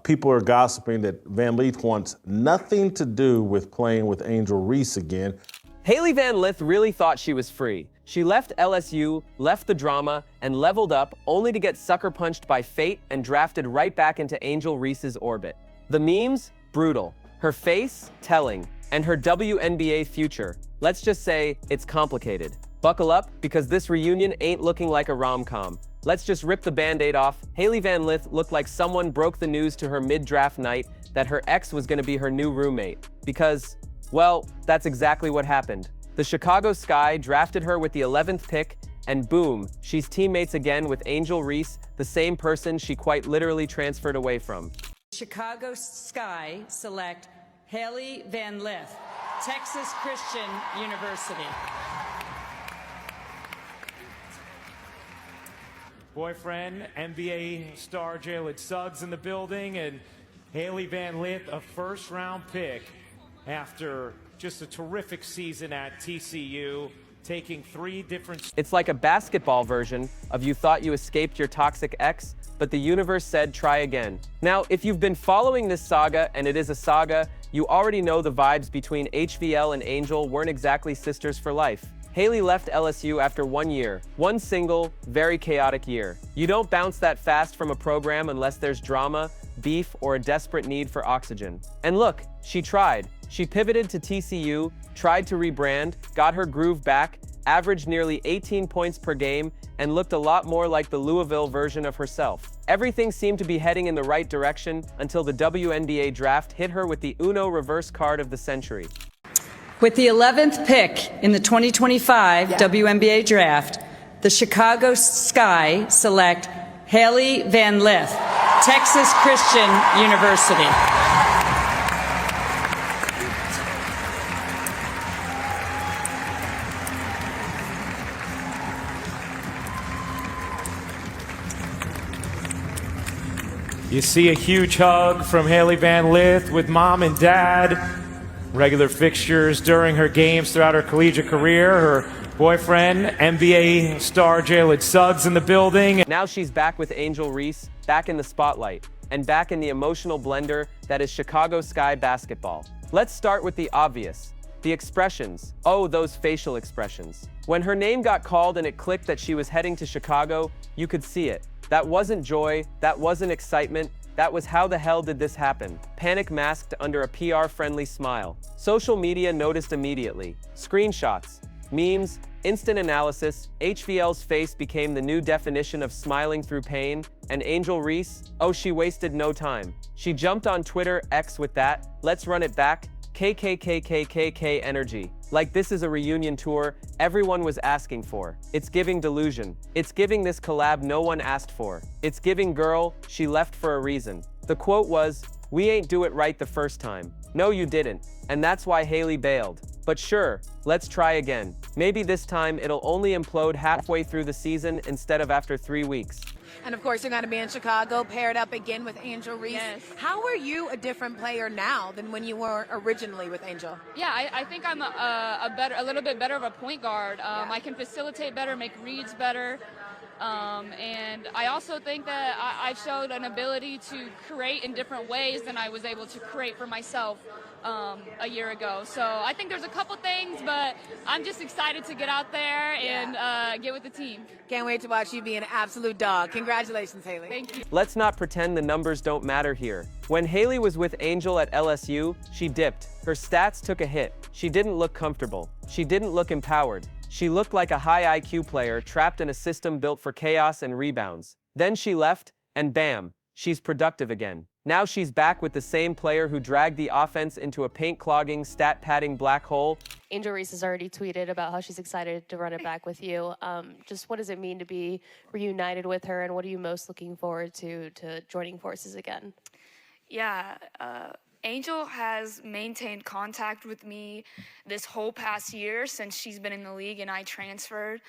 People are gossiping that Van Lith wants nothing to do with playing with Angel Reese again. Hailey Van Lith really thought she was free. She left LSU, left the drama, and leveled up only to get sucker punched by fate and drafted right back into Angel Reese's orbit. The memes? Brutal. Her face? Telling. And her WNBA future? Let's just say it's complicated. Buckle up, because this reunion ain't looking like a rom-com. Let's just rip the band-aid off. Hailey Van Lith looked like someone broke the news to her mid-draft night that her ex was gonna be her new roommate. Because, well, that's exactly what happened. The Chicago Sky drafted her with the 11th pick, and boom, she's teammates again with Angel Reese, the same person she quite literally transferred away from. Chicago Sky select Hailey Van Lith, Texas Christian University. Boyfriend, NBA star Jalen Suggs in the building, and Hailey Van Lith, a first-round pick after just a terrific season at TCU, taking 3 different... It's like a basketball version of you thought you escaped your toxic ex, but the universe said try again. Now, if you've been following this saga, and it is a saga, you already know the vibes between HVL and Angel weren't exactly sisters for life. Hailey left LSU after 1 year, one single, very chaotic year. You don't bounce that fast from a program unless there's drama, beef, or a desperate need for oxygen. And look, she tried. She pivoted to TCU, tried to rebrand, got her groove back, averaged nearly 18 points per game, and looked a lot more like the Louisville version of herself. Everything seemed to be heading in the right direction until the WNBA draft hit her with the Uno reverse card of the century. With the 11th pick in the 2025 WNBA draft, the Chicago Sky select Hailey Van Lith, Texas Christian University. You see a huge hug from Hailey Van Lith with mom and dad. Regular fixtures during her games throughout her collegiate career. Her boyfriend, NBA star Jalen Suggs in the building. Now she's back with Angel Reese, back in the spotlight, and back in the emotional blender that is Chicago Sky basketball. Let's start with the obvious. The expressions. Oh, those facial expressions. When her name got called and it clicked that she was heading to Chicago, you could see it. That wasn't joy, that wasn't excitement, that was how the hell did this happen? Panic masked under a PR-friendly smile. Social media noticed immediately. Screenshots, memes, instant analysis, HVL's face became the new definition of smiling through pain, and Angel Reese, oh, she wasted no time. She jumped on Twitter X with that, let's run it back, KKKKKK energy. Like this is a reunion tour everyone was asking for. It's giving delusion. It's giving this collab no one asked for. It's giving girl, she left for a reason. The quote was, "We ain't do it right the first time." No, you didn't. And that's why Hailey bailed. But sure, let's try again. Maybe this time it'll only implode halfway through the season instead of after 3 weeks. And of course, you're going to be in Chicago, paired up again with Angel Reese. Yes. How are you a different player now than when you were originally with Angel? Yeah, I think I'm a little bit better of a point guard. I can facilitate better, make reads better. And I also think that I've showed an ability to create in different ways than I was able to create for myself a year ago. So I think there's a couple things, but I'm just excited to get out there and get with the team. Can't wait to watch you be an absolute dog. Congratulations, Hailey. Thank you. Let's not pretend the numbers don't matter here. When Hailey was with Angel at LSU, she dipped. Her stats took a hit. She didn't look comfortable. She didn't look empowered. She looked like a high IQ player trapped in a system built for chaos and rebounds. Then she left, and bam, she's productive again. Now she's back with the same player who dragged the offense into a paint-clogging, stat-padding black hole. Angel Reese has already tweeted about how she's excited to run it back with you. Just what does it mean to be reunited with her, and what are you most looking forward to joining forces again? Yeah, Angel has maintained contact with me this whole past year since she's been in the league and I transferred.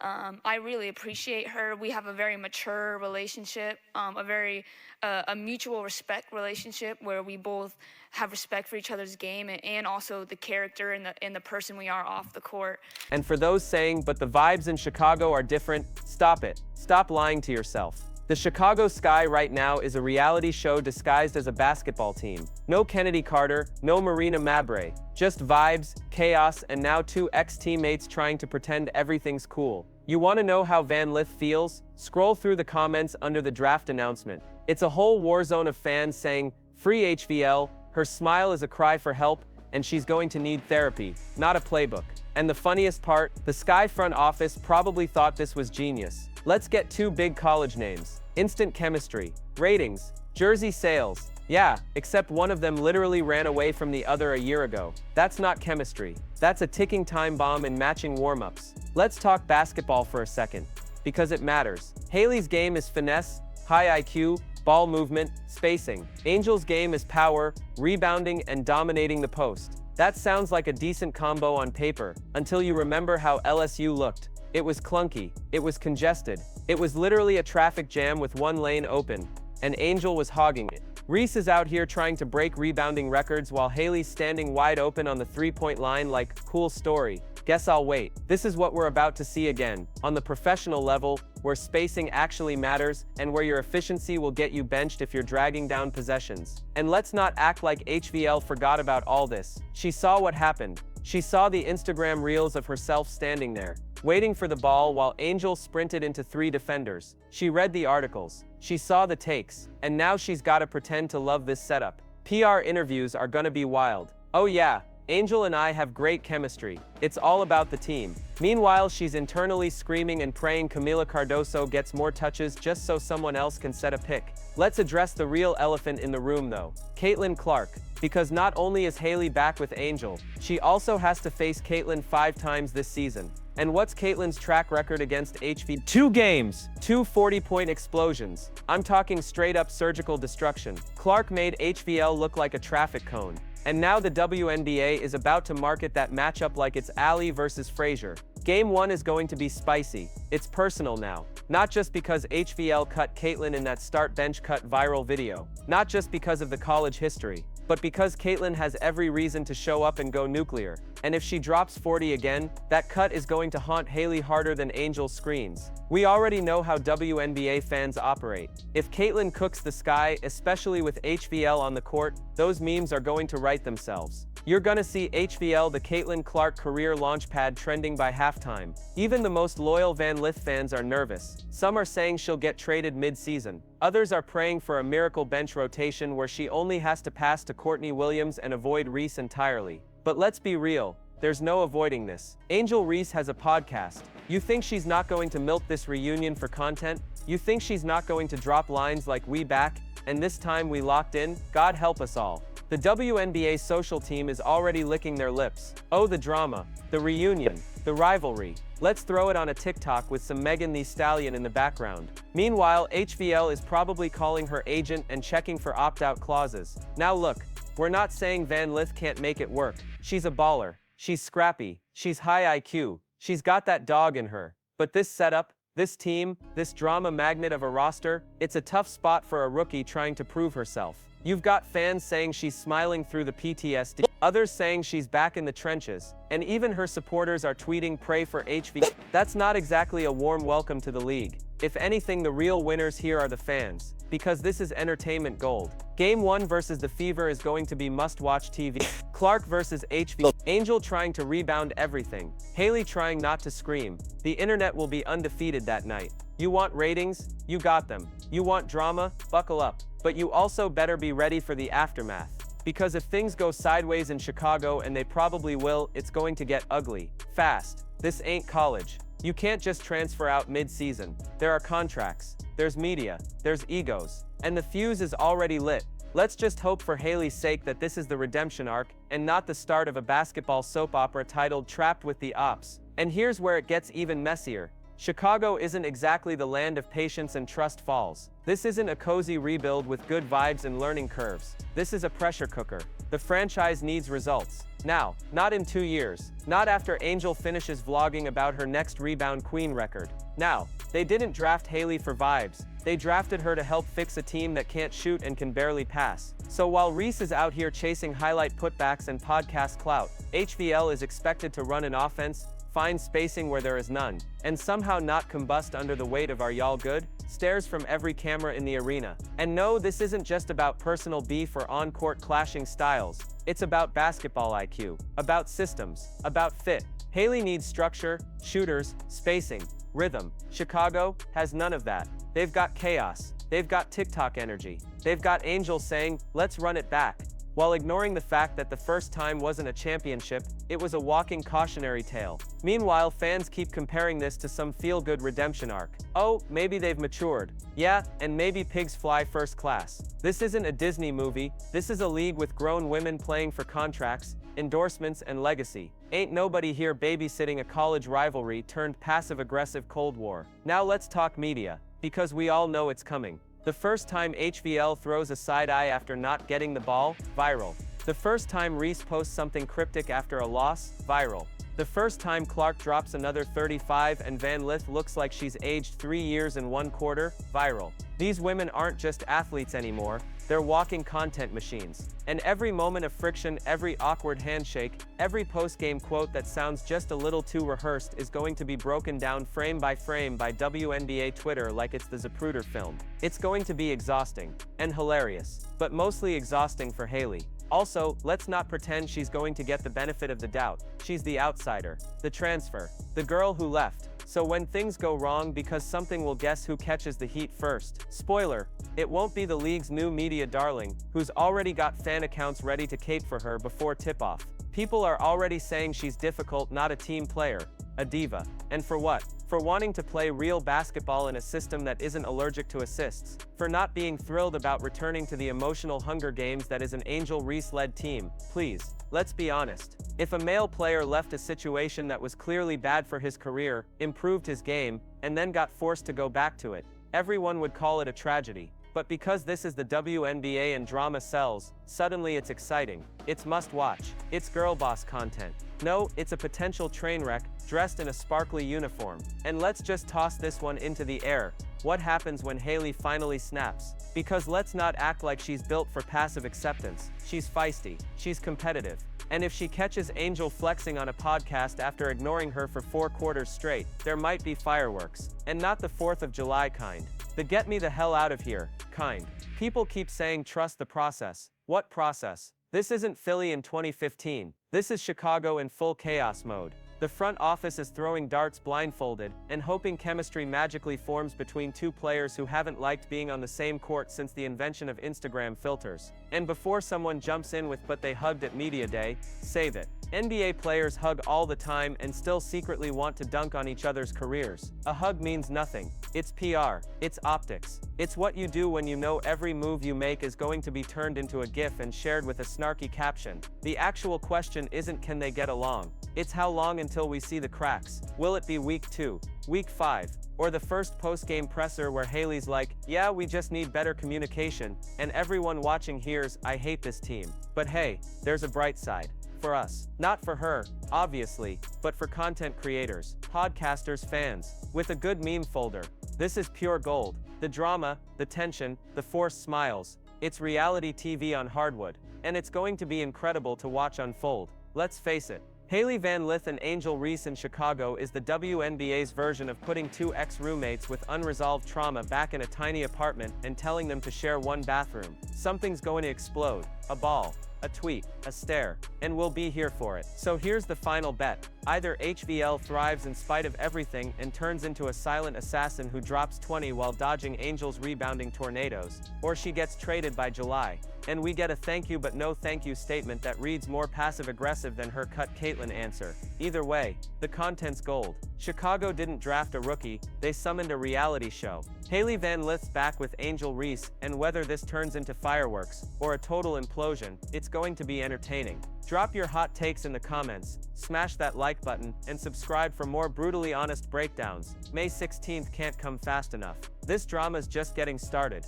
I really appreciate her. We have a very mature relationship, a mutual respect relationship where we both have respect for each other's game and also the character and the person we are off the court. And for those saying, but the vibes in Chicago are different, stop it. Stop lying to yourself. The Chicago Sky right now is a reality show disguised as a basketball team. No Kennedy Carter, no Marina Mabre, just vibes, chaos, and now two ex-teammates trying to pretend everything's cool. You want to know how Van Lith feels? Scroll through the comments under the draft announcement. It's a whole war zone of fans saying, "Free HVL," her smile is a cry for help, and she's going to need therapy, not a playbook. And the funniest part, the Sky front office probably thought this was genius. Let's get two big college names. Instant chemistry. Ratings. Jersey sales. Yeah, except one of them literally ran away from the other a year ago. That's not chemistry. That's a ticking time bomb and matching warm-ups. Let's talk basketball for a second, because it matters. Hailey's game is finesse, high IQ, ball movement, spacing. Angel's game is power, rebounding, and dominating the post. That sounds like a decent combo on paper, until you remember how LSU looked. It was clunky, it was congested, it was literally a traffic jam with one lane open, and Angel was hogging it. Reese is out here trying to break rebounding records while Hailey's standing wide open on the three-point line like, cool story. Guess I'll wait. This is what we're about to see again, on the professional level, where spacing actually matters, and where your efficiency will get you benched if you're dragging down possessions. And let's not act like HVL forgot about all this. She saw what happened. She saw the Instagram reels of herself standing there, waiting for the ball while Angel sprinted into three defenders. She read the articles. She saw the takes. And now she's gotta pretend to love this setup. PR interviews are gonna be wild. Oh yeah, Angel and I have great chemistry. It's all about the team. Meanwhile, she's internally screaming and praying Camila Cardoso gets more touches just so someone else can set a pick. Let's address the real elephant in the room though, Caitlin Clark. Because not only is Hailey back with Angel, she also has to face Caitlin 5 times this season. And what's Caitlin's track record against HV? 2 games, 2 40-point explosions. I'm talking straight up surgical destruction. Clark made HVL look like a traffic cone. And now the WNBA is about to market that matchup like it's Ali versus Frazier. Game 1 is going to be spicy. It's personal now. Not just because HVL cut Caitlin in that start bench cut viral video. Not just because of the college history. But because Caitlin has every reason to show up and go nuclear. And if she drops 40 again, that cut is going to haunt Hailey harder than Angel screens. We already know how WNBA fans operate. If Caitlin cooks the Sky, especially with HVL on the court, those memes are going to write themselves. You're gonna see HVL the Caitlin Clark career launchpad trending by halftime. Even the most loyal Van Lith fans are nervous. Some are saying she'll get traded mid-season. Others are praying for a miracle bench rotation where she only has to pass to Courtney Williams and avoid Reese entirely. But let's be real, there's no avoiding this. Angel Reese has a podcast. You think she's not going to milk this reunion for content? You think she's not going to drop lines like "we back, and this time we locked in"? God help us all. The WNBA social team is already licking their lips. Oh, the drama, the reunion, the rivalry. Let's throw it on a TikTok with some Megan Thee Stallion in the background. Meanwhile, HVL is probably calling her agent and checking for opt-out clauses. Now look, we're not saying Van Lith can't make it work. She's a baller. She's scrappy. She's high IQ. She's got that dog in her. But this setup, this team, this drama magnet of a roster, it's a tough spot for a rookie trying to prove herself. You've got fans saying she's smiling through the PTSD, others saying she's back in the trenches, and even her supporters are tweeting "pray for HV." That's not exactly a warm welcome to the league. If anything, the real winners here are the fans, because this is entertainment gold. Game 1 versus the Fever is going to be must-watch TV. Clark versus HV. Angel trying to rebound everything. Hailey trying not to scream. The internet will be undefeated that night. You want ratings? You got them. You want drama? Buckle up. But you also better be ready for the aftermath. Because if things go sideways in Chicago, and they probably will, it's going to get ugly. Fast. This ain't college. You can't just transfer out mid-season. There are contracts. There's media. There's egos. And the fuse is already lit. Let's just hope for Hailey's sake that this is the redemption arc, and not the start of a basketball soap opera titled Trapped with the Ops. And here's where it gets even messier. Chicago isn't exactly the land of patience and trust falls. This isn't a cozy rebuild with good vibes and learning curves. This is a pressure cooker. The franchise needs results. Now, not in 2 years. Not after Angel finishes vlogging about her next rebound queen record. Now, they didn't draft Hailey for vibes. They drafted her to help fix a team that can't shoot and can barely pass. So while Reese is out here chasing highlight putbacks and podcast clout, HVL is expected to run an offense, find spacing where there is none, and somehow not combust under the weight of "are y'all good?" stares from every camera in the arena. And no, this isn't just about personal beef or on-court clashing styles. It's about basketball IQ, about systems, about fit. Hailey needs structure, shooters, spacing, rhythm. Chicago has none of that. They've got chaos. They've got TikTok energy. They've got Angel saying, "Let's run it back," while ignoring the fact that the first time wasn't a championship, it was a walking cautionary tale. Meanwhile, fans keep comparing this to some feel-good redemption arc. Oh, maybe they've matured. Yeah, and maybe pigs fly first class. This isn't a Disney movie, this is a league with grown women playing for contracts, endorsements, and legacy. Ain't nobody here babysitting a college rivalry turned passive-aggressive Cold War. Now let's talk media, because we all know it's coming. The first time HVL throws a side eye after not getting the ball, viral. The first time Reese posts something cryptic after a loss, viral. The first time Clark drops another 35 and Van Lith looks like she's aged 3 years and 1 quarter, viral. These women aren't just athletes anymore, they're walking content machines. And every moment of friction, every awkward handshake, every post-game quote that sounds just a little too rehearsed is going to be broken down frame by WNBA Twitter like it's the Zapruder film. It's going to be exhausting and hilarious, but mostly exhausting for Hailey. Also, let's not pretend she's going to get the benefit of the doubt. She's the outsider, the transfer, the girl who left. So when things go wrong because something will guess who catches the heat first. Spoiler, it won't be the league's new media darling, who's already got fan accounts ready to cape for her before tip-off. People are already saying she's difficult, not a team player, a diva. And for what? For wanting to play real basketball in a system that isn't allergic to assists. For not being thrilled about returning to the emotional Hunger Games that is an Angel Reese-led team. Please, let's be honest. If a male player left a situation that was clearly bad for his career, improved his game, and then got forced to go back to it, everyone would call it a tragedy. But because this is the WNBA and drama sells, suddenly it's exciting. It's must-watch. It's girl-boss content. No, it's a potential train wreck, dressed in a sparkly uniform. And let's just toss this one into the air. What happens when Hailey finally snaps? Because let's not act like she's built for passive acceptance. She's feisty. She's competitive. And if she catches Angel flexing on a podcast after ignoring her for 4 quarters straight, there might be fireworks. And not the 4th of July kind. The get me the hell out of here kind. People keep saying trust the process. What process? This isn't Philly in 2015. This is Chicago in full chaos mode. The front office is throwing darts blindfolded and hoping chemistry magically forms between 2 players who haven't liked being on the same court since the invention of Instagram filters. And before someone jumps in with "but they hugged at media day," save it. NBA players hug all the time and still secretly want to dunk on each other's careers. A hug means nothing. It's PR. It's optics. It's what you do when you know every move you make is going to be turned into a GIF and shared with a snarky caption. The actual question isn't can they get along. It's how long until we see the cracks. Will it be week 2, week 5, or the first post-game presser where Hailey's like, "Yeah, we just need better communication," and everyone watching hears, "I hate this team." But hey, there's a bright side. For us. Not for her, obviously, but for content creators, podcasters, fans. With a good meme folder. This is pure gold. The drama, the tension, the forced smiles. It's reality TV on hardwood. And it's going to be incredible to watch unfold. Let's face it. Hailey Van Lith and Angel Reese in Chicago is the WNBA's version of putting 2 ex-roommates with unresolved trauma back in a tiny apartment and telling them to share one bathroom. Something's going to explode. A ball. A tweet, a stare, and we'll be here for it. So here's the final bet. Either HVL thrives in spite of everything and turns into a silent assassin who drops 20 while dodging Angel's rebounding tornadoes, or she gets traded by July. And we get a thank you but no thank you statement that reads more passive-aggressive than her cut Caitlyn answer. Either way, the content's gold. Chicago didn't draft a rookie, they summoned a reality show. Hailey Van Lith's back with Angel Reese, and whether this turns into fireworks, or a total implosion, it's going to be entertaining. Drop your hot takes in the comments, smash that like button, and subscribe for more brutally honest breakdowns. May 16th can't come fast enough. This drama's just getting started.